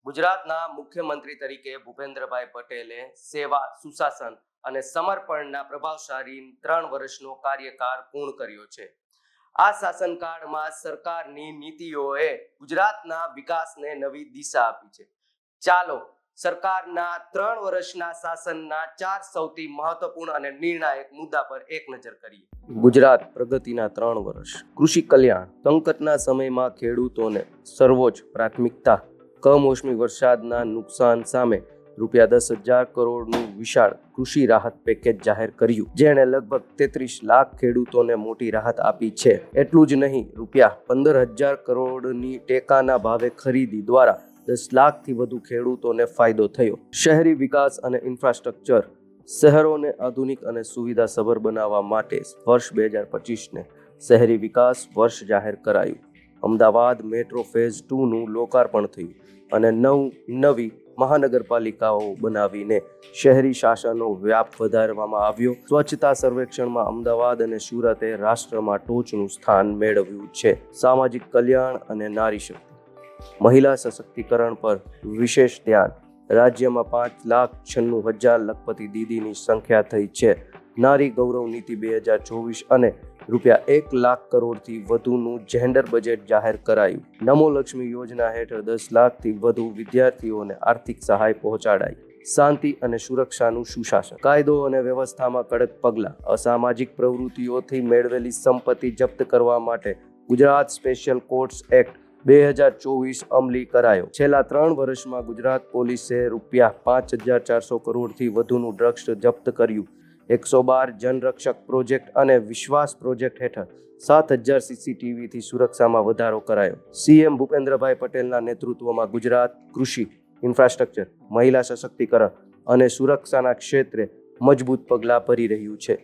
ગુજરાતના મુખ્યમંત્રી તરીકે ભૂપેન્દ્રભાઈ પટેલે સેવા, સુશાસન અને સમર્પણના પ્રભાવશાળી 3 વર્ષનો કાર્યકાળ પૂર્ણ કર્યો છે. આ શાસનકાળમાં સરકારની નીતિઓએ ગુજરાતના વિકાસને નવી દિશા આપી છે. ચાલો સરકારના 3 વર્ષના શાસનના 4 સૌથી મહત્વપૂર્ણ અને નિર્ણાયક મુદ્દા પર એક નજર કરીએ. ગુજરાત પ્રગતિના 3 વર્ષ. કૃષિ કલ્યાણ. સંકટના સમયમાં ખેડૂતોને સર્વોચ્ચ પ્રાથમિકતા. કમોસમી વરસાદના નુકસાન સામે ₹10,000 કરોડનું વિશાળ કૃષિ રાહત પેકેજ જાહેર કર્યું, જેણે લગભગ 33 લાખ ખેડૂતોને મોટી રાહત આપી છે. એટલું જ નહીં, ₹15,000 કરોડની ટેકાના ભાવે ખરીદી દ્વારા 10 લાખથી વધુ ખેડૂતોને ફાયદો થયો. શહેરી વિકાસ અને ઇન્ફ્રાસ્ટ્રક્ચર. શહેરોને આધુનિક અને સુવિધાસભર બનાવવા માટે વર્ષ 2025ને શહેરી વિકાસ વર્ષ જાહેર કરાયું. અમદાવાદ મેટ્રો ફેઝ 2નું લોકાર્પણ થયું અને નવી મહાનગરપાલિકાઓ બનાવીને શહેરી શાસનનો વ્યાપ વધારવામાં આવ્યો. સ્વચ્છતા સર્વેક્ષણમાં અમદાવાદ અને સુરતે રાષ્ટ્રમાં ટોચનું સ્થાન મેળવ્યું છે. સામાજિક કલ્યાણ અને નારી શક્તિ. મહિલા સશક્તિકરણ પર વિશેષ ધ્યાન. રાજ્યમાં 5,96,000 લખપતિ દીદીની સંખ્યા થઈ છે. નારી ગૌરવ નીતિ 2024 અને ₹1 લાખ કરોડથી વધુનું જેન્ડર બજેટ જાહેર કરાયું. નમો લક્ષ્મી યોજના હેઠળ 10 લાખથી વધુ વિદ્યાર્થીઓને આર્થિક સહાય પહોંચાડાઈ. શાંતિ અને સુરક્ષાનું સુશાસન. કાયદો અને વ્યવસ્થામાં કડક પગલાં. અસામાજિક પ્રવૃત્તિઓથી મેળવેલી સંપત્તિ જપ્ત કરવા માટે ગુજરાત સ્પેશિયલ કોર્ટ્સ એક્ટ 2024 અમલી કરાયો. છેલ્લા 3 વર્ષમાં ગુજરાત પોલીસે ₹5,400 કરોડથી વધુનું ડ્રગ્સ જપ્ત કર્યું. 112 જનરક્ષક પ્રોજેક્ટ અને વિશ્વાસ પ્રોજેક્ટ હેઠળ 7,000 સીસીટીવીથી સુરક્ષામાં વધારો કરાયો. સીએમ ભૂપેન્દ્રભાઈ પટેલના નેતૃત્વમાં ગુજરાત કૃષિ, ઇન્ફ્રાસ્ટ્રક્ચર, મહિલા સશક્તિકરણ અને સુરક્ષાના ક્ષેત્રે મજબૂત પગલાં ભરી રહ્યું છે.